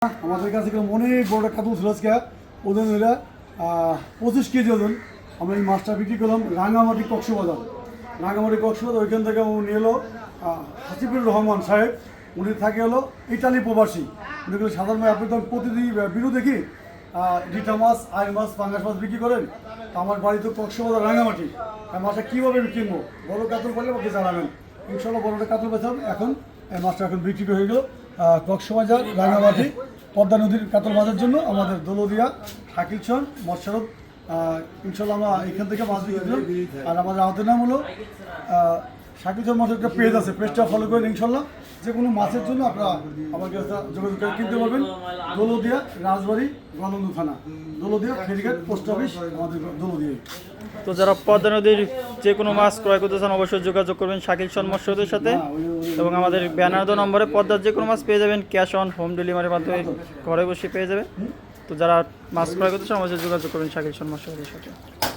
আমাদের কাছে অনেক বড় কাতল ছিল আজকে ওজন হইলে 25 কেজি ওজন। আমরা এই মাছটা বিক্রি করলাম রাঙামাটি কক্সবাজার। ওইখান থেকে উনি এলো হাসিবুর রহমান সাহেব, উনি থাকে হলো ইটালি প্রবাসী। উনি কিন্তু সাধারণ আপনি তো প্রতিদিন ভিডিও দেখি রিটা মাছ, আইর মাছ, পাঙ্গাস মাছ বিক্রি করেন। আমার বাড়ি তো কক্সবাজার রাঙামাটি। মাছটা কীভাবে আমি কিনবো, বড় কাতল পারলে ওকে জানাবেন। ইনশাল্লাহ বড়টা কাতল পেতাম। এখন এই মাছটা বিক্রি হয়ে গেল কক্সবাজার রাঙামাটি পদ্মা নদীর কাতল মাছের জন্য। আমাদের দৌলদিয়া শাকিলচর মৎস্যরত ইনশাল্লাহ আমরা এখান থেকে মাছ বিক্রি করলাম। আর আমাদের আহতের নাম হলো শাকিলচর মাছের একটা পেজ আছে, পেজটা ফলো করেন। ইনশাল্লাহ যে কোনো মাছের জন্য আপনারা আমার কাছে যোগাযোগ করে কিনতে পারবেন। দৌলদিয়া রাজবাড়ি গলন্দ থানা, দৌলদিয়া ফেরিঘাট পোস্ট অফিস, আমাদের দৌলদিয়ায়। তো যারা পদ্মা নদীর যে কোনো মাছ ক্রয় করতে চান অবশ্যই যোগাযোগ করবেন শাকিলচর মৎস্যদের সাথে। এবং আমাদের ব্যানার দেওয়া নম্বরে পদ্মার যে কোনো মাছ পেয়ে যাবেন, ক্যাশ অন হোম ডেলিভারির মাধ্যমে ঘরে বসে পেয়ে যাবেন। তো যারা মাছ ক্রয় করতে চান অবশ্যই যোগাযোগ করবেন শাকিলচর মৎস্যদের সাথে।